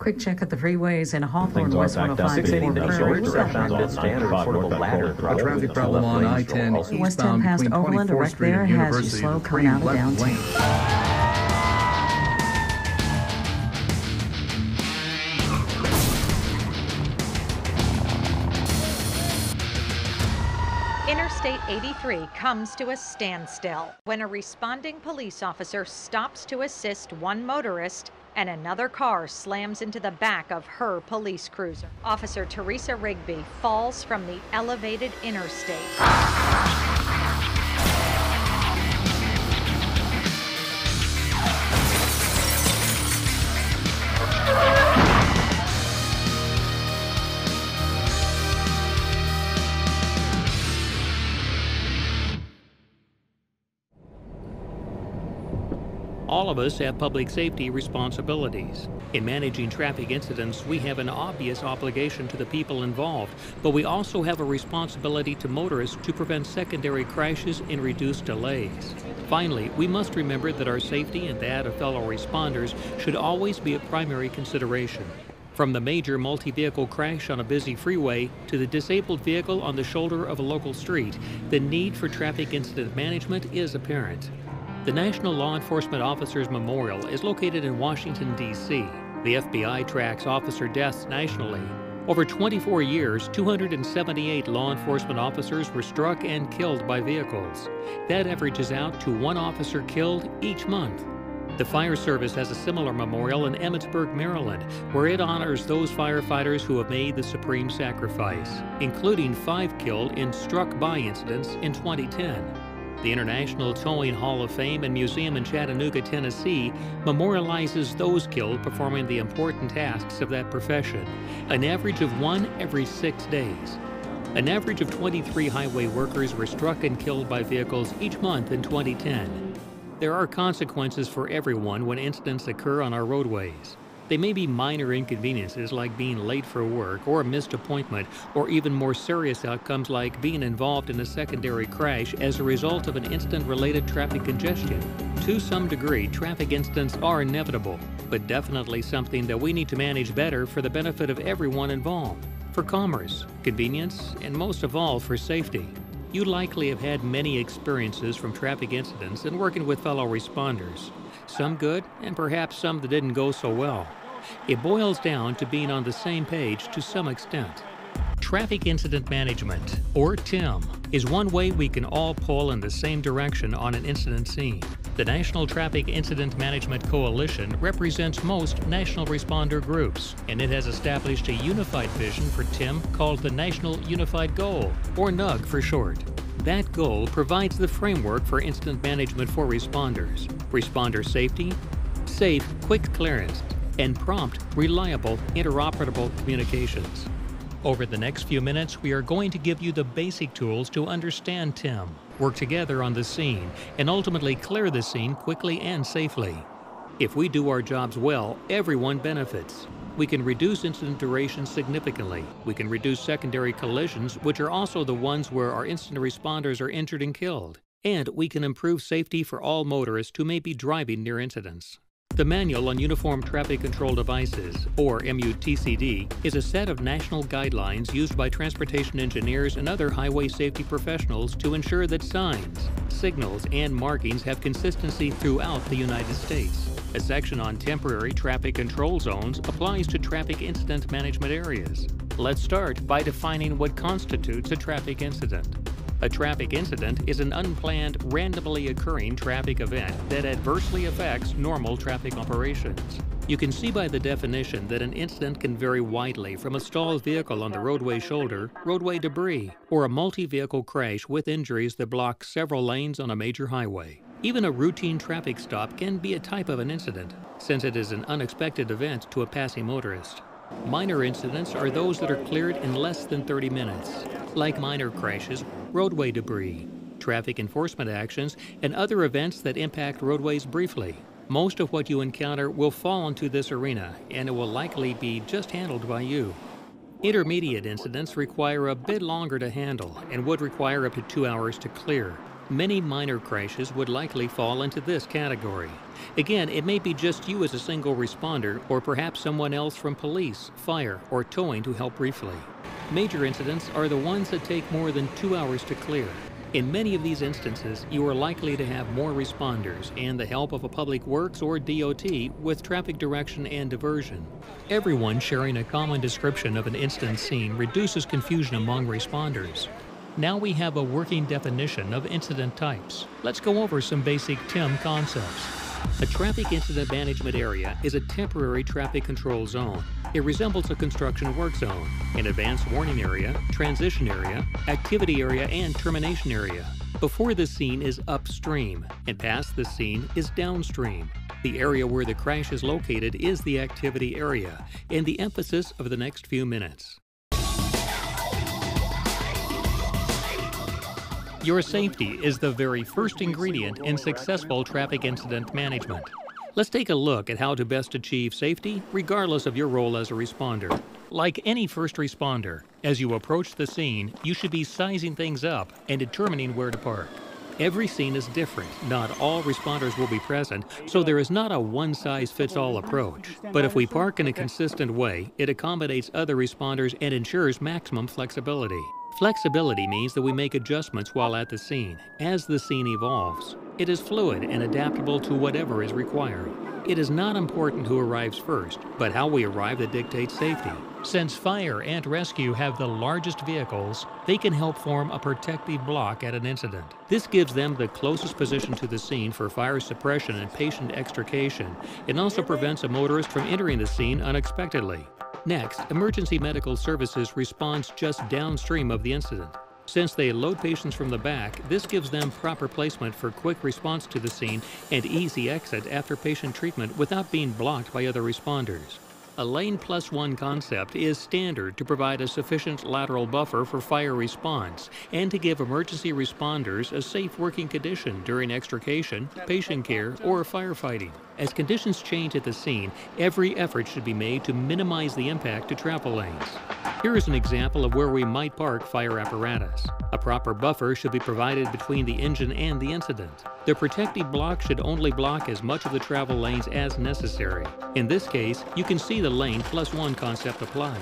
Quick check at the freeways in Hawthorne, Things are West backed up. 105. 680 for the Prairie. short directions on standard sort of a ladder. A traffic problem on I-10 West 10 eastbound past between Overland, a 24th wreck Street there and has you University. slow The coming out of left downtown. lane. Interstate 83 comes to a standstill when a responding police officer stops to assist one motorist and another car slams into the back of her police cruiser. Officer Teresa Rigby falls from the elevated interstate. All of us have public safety responsibilities. In managing traffic incidents, we have an obvious obligation to the people involved, but we also have a responsibility to motorists to prevent secondary crashes and reduce delays. Finally, we must remember that our safety and that of fellow responders should always be a primary consideration. From the major multi-vehicle crash on a busy freeway to the disabled vehicle on the shoulder of a local street, the need for traffic incident management is apparent. The National Law Enforcement Officers Memorial is located in Washington, D.C. The FBI tracks officer deaths nationally. Over 24 years, 278 law enforcement officers were struck and killed by vehicles. That averages out to one officer killed each month. The Fire Service has a similar memorial in Emmitsburg, Maryland, where it honors those firefighters who have made the supreme sacrifice, including 5 killed in struck-by incidents in 2010. The International Towing Hall of Fame and Museum in Chattanooga, Tennessee, memorializes those killed performing the important tasks of that profession, an average of 1 every 6 days. An average of 23 highway workers were struck and killed by vehicles each month in 2010. There are consequences for everyone when incidents occur on our roadways. They may be minor inconveniences like being late for work or a missed appointment, or even more serious outcomes like being involved in a secondary crash as a result of an incident-related traffic congestion. To some degree, traffic incidents are inevitable, but definitely something that we need to manage better for the benefit of everyone involved, for commerce, convenience, and most of all, for safety. You likely have had many experiences from traffic incidents and working with fellow responders. Some good, and perhaps some that didn't go so well. It boils down to being on the same page to some extent. Traffic Incident Management, or TIM, is one way we can all pull in the same direction on an incident scene. The National Traffic Incident Management Coalition represents most national responder groups, and it has established a unified vision for TIM called the National Unified Goal, or NUG for short. That goal provides the framework for incident management for responders, responder safety, safe, quick clearance, and prompt, reliable, interoperable communications. Over the next few minutes, we are going to give you the basic tools to understand TIM, work together on the scene, and ultimately clear the scene quickly and safely. If we do our jobs well, everyone benefits. We can reduce incident duration significantly. We can reduce secondary collisions, which are also the ones where our incident responders are injured and killed. And we can improve safety for all motorists who may be driving near incidents. The Manual on Uniform Traffic Control Devices, or MUTCD, is a set of national guidelines used by transportation engineers and other highway safety professionals to ensure that signs, signals, and markings have consistency throughout the United States. A section on temporary traffic control zones applies to traffic incident management areas. Let's start by defining what constitutes a traffic incident. A traffic incident is an unplanned, randomly occurring traffic event that adversely affects normal traffic operations. You can see by the definition that an incident can vary widely from a stalled vehicle on the roadway shoulder, roadway debris, or a multi-vehicle crash with injuries that block several lanes on a major highway. Even a routine traffic stop can be a type of an incident, since it is an unexpected event to a passing motorist. Minor incidents are those that are cleared in less than 30 minutes, like minor crashes, roadway debris, traffic enforcement actions, and other events that impact roadways briefly. Most of what you encounter will fall into this arena, and it will likely be just handled by you. Intermediate incidents require a bit longer to handle and would require up to 2 hours to clear. Many minor crashes would likely fall into this category. Again, it may be just you as a single responder, or perhaps someone else from police, fire, or towing to help briefly. Major incidents are the ones that take more than 2 hours to clear. In many of these instances, you are likely to have more responders and the help of a public works or DOT with traffic direction and diversion. Everyone sharing a common description of an incident scene reduces confusion among responders. Now we have a working definition of incident types. Let's go over some basic TIM concepts. A traffic incident management area is a temporary traffic control zone. It resembles a construction work zone, an advance warning area, transition area, activity area, and termination area. Before the scene is upstream, and past the scene is downstream. The area where the crash is located is the activity area, and the emphasis of the next few minutes. Your safety is the very first ingredient in successful traffic incident management. Let's take a look at how to best achieve safety, regardless of your role as a responder. Like any first responder, as you approach the scene, you should be sizing things up and determining where to park. Every scene is different. Not all responders will be present, so there is not a one-size-fits-all approach. But if we park in a consistent way, it accommodates other responders and ensures maximum flexibility. Flexibility means that we make adjustments while at the scene, as the scene evolves. It is fluid and adaptable to whatever is required. It is not important who arrives first, but how we arrive that dictates safety. Since fire and rescue have the largest vehicles, they can help form a protective block at an incident. This gives them the closest position to the scene for fire suppression and patient extrication. It also prevents a motorist from entering the scene unexpectedly. Next, emergency medical services responds just downstream of the incident. Since they load patients from the back, this gives them proper placement for quick response to the scene and easy exit after patient treatment without being blocked by other responders. A lane plus one concept is standard to provide a sufficient lateral buffer for fire response and to give emergency responders a safe working condition during extrication, patient care, or firefighting. As conditions change at the scene, every effort should be made to minimize the impact to travel lanes. Here is an example of where we might park fire apparatus. A proper buffer should be provided between the engine and the incident. The protective block should only block as much of the travel lanes as necessary. In this case, you can see the lane plus one concept applied.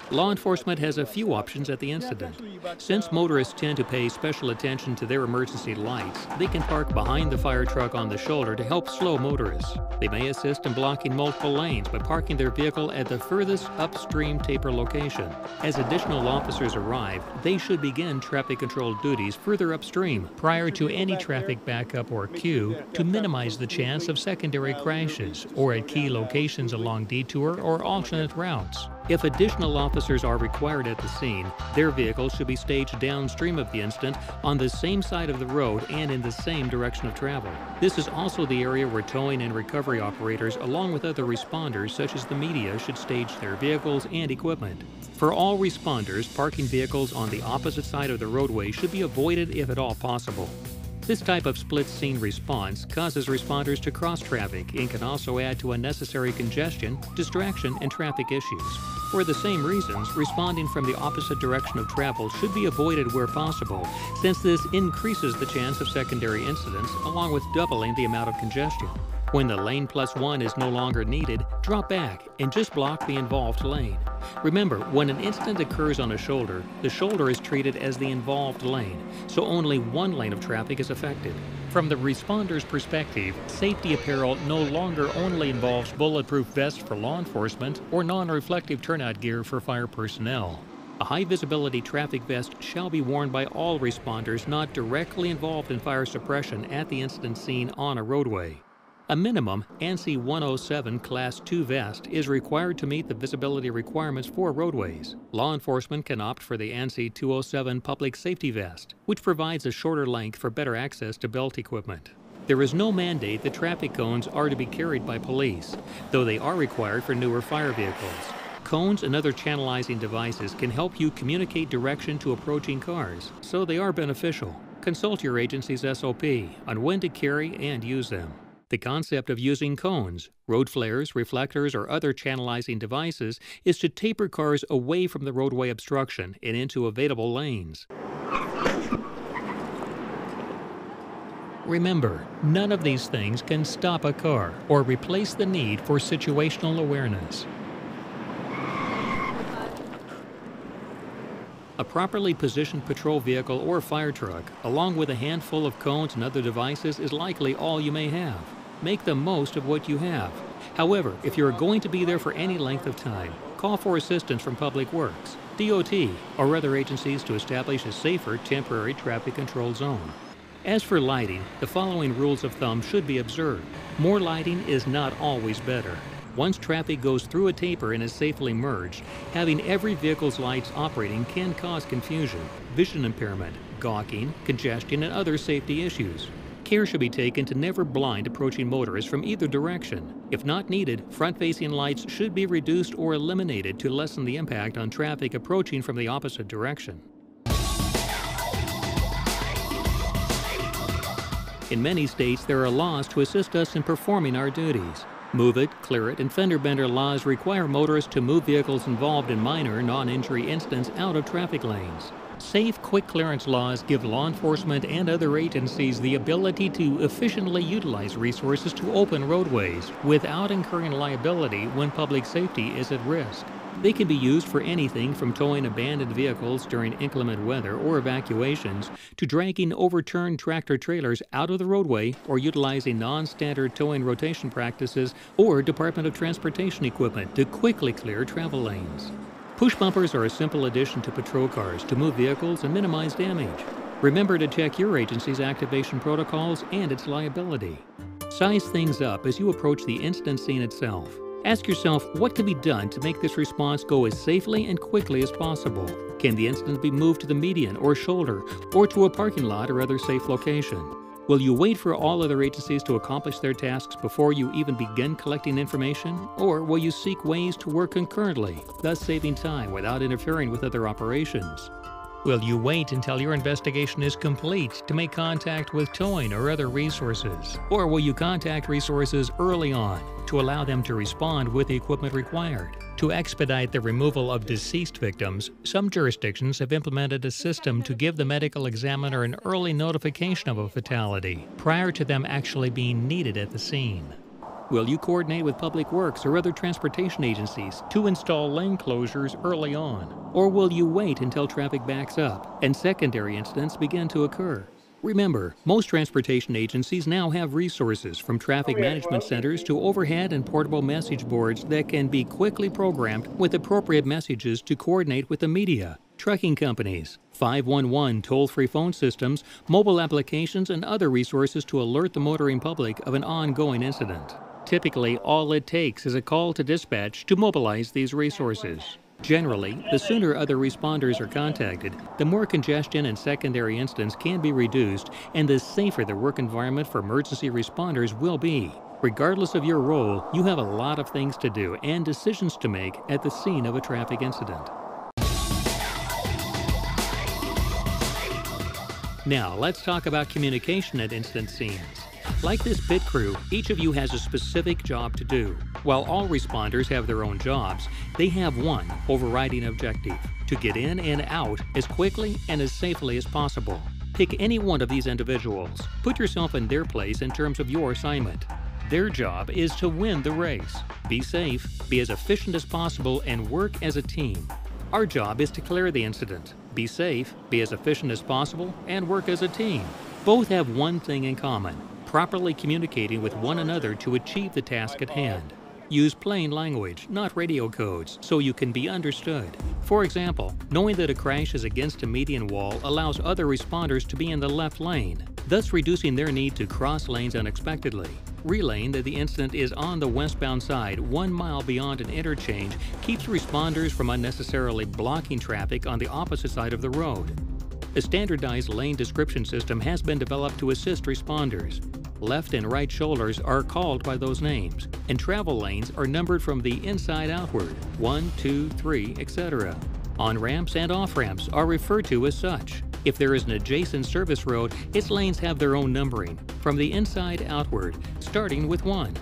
Law enforcement has a few options at the incident. Since motorists tend to pay special attention to their emergency lights, they can park behind the fire truck on the shoulder to help slow motorists. They may assist in blocking multiple lanes by parking their vehicle at the furthest upstream taper location. As additional officers arrive, they should begin traffic control duties further upstream prior to any traffic backup or queue to minimize the chance of secondary crashes or at key locations along detour or alternate routes. If additional officers are required at the scene, their vehicles should be staged downstream of the incident on the same side of the road and in the same direction of travel. This is also the area where towing and recovery operators, along with other responders such as the media, should stage their vehicles and equipment. For all responders, parking vehicles on the opposite side of the roadway should be avoided if at all possible. This type of split-scene response causes responders to cross traffic and can also add to unnecessary congestion, distraction, and traffic issues. For the same reasons, responding from the opposite direction of travel should be avoided where possible, since this increases the chance of secondary incidents, along with doubling the amount of congestion. When the lane plus one is no longer needed, drop back and just block the involved lane. Remember, when an incident occurs on a shoulder, the shoulder is treated as the involved lane, so only one lane of traffic is affected. From the responder's perspective, safety apparel no longer only involves bulletproof vests for law enforcement or non-reflective turnout gear for fire personnel. A high-visibility traffic vest shall be worn by all responders not directly involved in fire suppression at the incident scene on a roadway. A minimum ANSI 107 Class 2 vest is required to meet the visibility requirements for roadways. Law enforcement can opt for the ANSI 207 Public Safety Vest, which provides a shorter length for better access to belt equipment. There is no mandate that traffic cones are to be carried by police, though they are required for newer fire vehicles. Cones and other channelizing devices can help you communicate direction to approaching cars, so they are beneficial. Consult your agency's SOP on when to carry and use them. The concept of using cones, road flares, reflectors, or other channelizing devices is to taper cars away from the roadway obstruction and into available lanes. Remember, none of these things can stop a car or replace the need for situational awareness. A properly positioned patrol vehicle or fire truck, along with a handful of cones and other devices, is likely all you may have. Make the most of what you have. However, if you're going to be there for any length of time, call for assistance from Public Works, DOT, or other agencies to establish a safer temporary traffic control zone. As for lighting, the following rules of thumb should be observed. More lighting is not always better. Once traffic goes through a taper and is safely merged, having every vehicle's lights operating can cause confusion, vision impairment, gawking, congestion, and other safety issues. Care should be taken to never blind approaching motorists from either direction. If not needed, front-facing lights should be reduced or eliminated to lessen the impact on traffic approaching from the opposite direction. In many states, there are laws to assist us in performing our duties. Move it, clear it, and fender bender laws require motorists to move vehicles involved in minor, non-injury incidents out of traffic lanes. Safe, quick clearance laws give law enforcement and other agencies the ability to efficiently utilize resources to open roadways without incurring liability when public safety is at risk. They can be used for anything from towing abandoned vehicles during inclement weather or evacuations to dragging overturned tractor-trailers out of the roadway or utilizing non-standard towing rotation practices or Department of Transportation equipment to quickly clear travel lanes. Push bumpers are a simple addition to patrol cars to move vehicles and minimize damage. Remember to check your agency's activation protocols and its liability. Size things up as you approach the incident scene itself. Ask yourself what can be done to make this response go as safely and quickly as possible. Can the incident be moved to the median or shoulder or to a parking lot or other safe location? Will you wait for all other agencies to accomplish their tasks before you even begin collecting information? Or will you seek ways to work concurrently, thus saving time without interfering with other operations? Will you wait until your investigation is complete to make contact with towing or other resources? Or will you contact resources early on to allow them to respond with the equipment required? To expedite the removal of deceased victims, some jurisdictions have implemented a system to give the medical examiner an early notification of a fatality prior to them actually being needed at the scene. Will you coordinate with Public Works or other transportation agencies to install lane closures early on? Or will you wait until traffic backs up and secondary incidents begin to occur? Remember, most transportation agencies now have resources from traffic management centers to overhead and portable message boards that can be quickly programmed with appropriate messages to coordinate with the media, trucking companies, 511 toll-free phone systems, mobile applications, and other resources to alert the motoring public of an ongoing incident. Typically, all it takes is a call to dispatch to mobilize these resources. Generally, the sooner other responders are contacted, the more congestion and secondary incidents can be reduced, and the safer the work environment for emergency responders will be. Regardless of your role, you have a lot of things to do and decisions to make at the scene of a traffic incident. Now, let's talk about communication at incident scenes. Like this pit crew, each of you has a specific job to do. While all responders have their own jobs, they have one overriding objective: to get in and out as quickly and as safely as possible. Pick any one of these individuals. Put yourself in their place in terms of your assignment. Their job is to win the race. Be safe, be as efficient as possible, and work as a team. Our job is to clear the incident. Be safe, be as efficient as possible, and work as a team. Both have one thing in common: properly communicating with one another to achieve the task at hand. Use plain language, not radio codes, so you can be understood. For example, knowing that a crash is against a median wall allows other responders to be in the left lane, thus reducing their need to cross lanes unexpectedly. Relaying that the incident is on the westbound side 1 mile beyond an interchange keeps responders from unnecessarily blocking traffic on the opposite side of the road. A standardized lane description system has been developed to assist responders. Left and right shoulders are called by those names, and travel lanes are numbered from the inside outward, 1, 2, 3, etc. On-ramps and off-ramps are referred to as such. If there is an adjacent service road, its lanes have their own numbering, from the inside outward, starting with 1.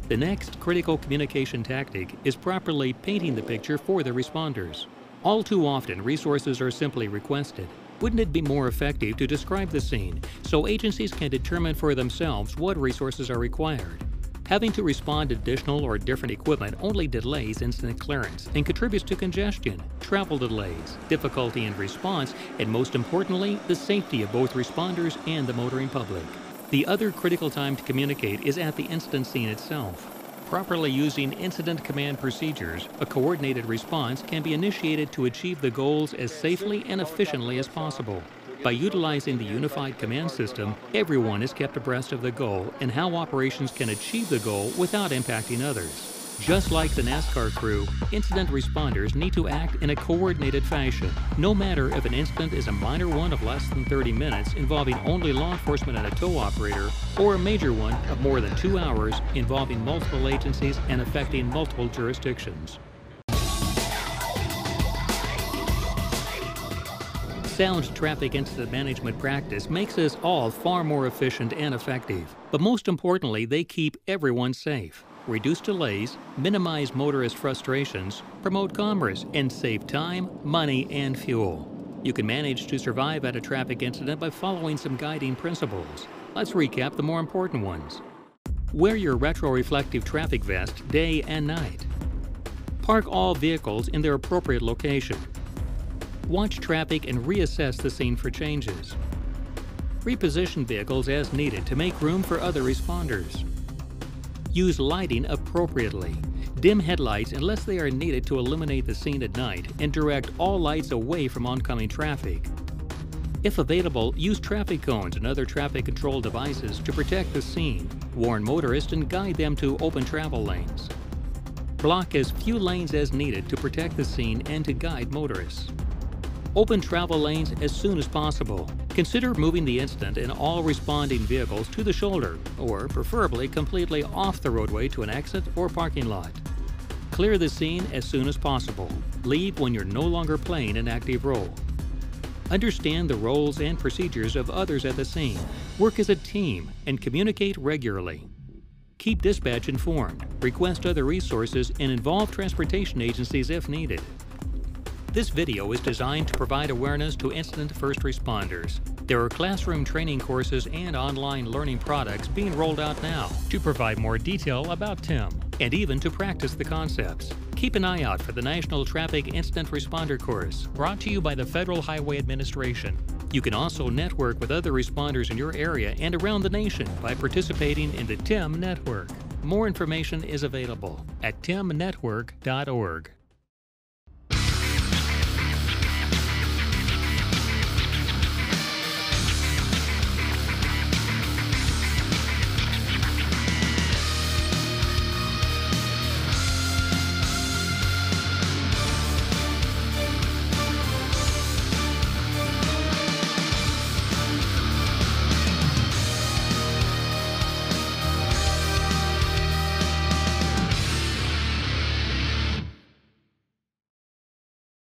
The next critical communication tactic is properly painting the picture for the responders. All too often, resources are simply requested. Wouldn't it be more effective to describe the scene so agencies can determine for themselves what resources are required? Having to respond to additional or different equipment only delays incident clearance and contributes to congestion, travel delays, difficulty in response, and most importantly, the safety of both responders and the motoring public. The other critical time to communicate is at the incident scene itself. Properly using incident command procedures, a coordinated response can be initiated to achieve the goals as safely and efficiently as possible. By utilizing the unified command system, everyone is kept abreast of the goal and how operations can achieve the goal without impacting others. Just like the NASCAR crew, incident responders need to act in a coordinated fashion, no matter if an incident is a minor one of less than 30 minutes involving only law enforcement and a tow operator, or a major one of more than 2 hours involving multiple agencies and affecting multiple jurisdictions. Sound traffic incident management practice makes us all far more efficient and effective, but most importantly, they keep everyone safe, reduce delays, minimize motorist frustrations, promote commerce, and save time, money, and fuel. You can manage to survive at a traffic incident by following some guiding principles. Let's recap the more important ones. Wear your retroreflective traffic vest day and night. Park all vehicles in their appropriate location. Watch traffic and reassess the scene for changes. Reposition vehicles as needed to make room for other responders. Use lighting appropriately. Dim headlights unless they are needed to illuminate the scene at night and direct all lights away from oncoming traffic. If available, use traffic cones and other traffic control devices to protect the scene, warn motorists and guide them to open travel lanes. Block as few lanes as needed to protect the scene and to guide motorists. Open travel lanes as soon as possible. Consider moving the incident and all responding vehicles to the shoulder, or preferably completely off the roadway to an exit or parking lot. Clear the scene as soon as possible. Leave when you're no longer playing an active role. Understand the roles and procedures of others at the scene. Work as a team and communicate regularly. Keep dispatch informed, request other resources, and involve transportation agencies if needed. This video is designed to provide awareness to incident first responders. There are classroom training courses and online learning products being rolled out now to provide more detail about TIM and even to practice the concepts. Keep an eye out for the National Traffic Incident Responder course, brought to you by the Federal Highway Administration. You can also network with other responders in your area and around the nation by participating in the TIM network. More information is available at timnetwork.org.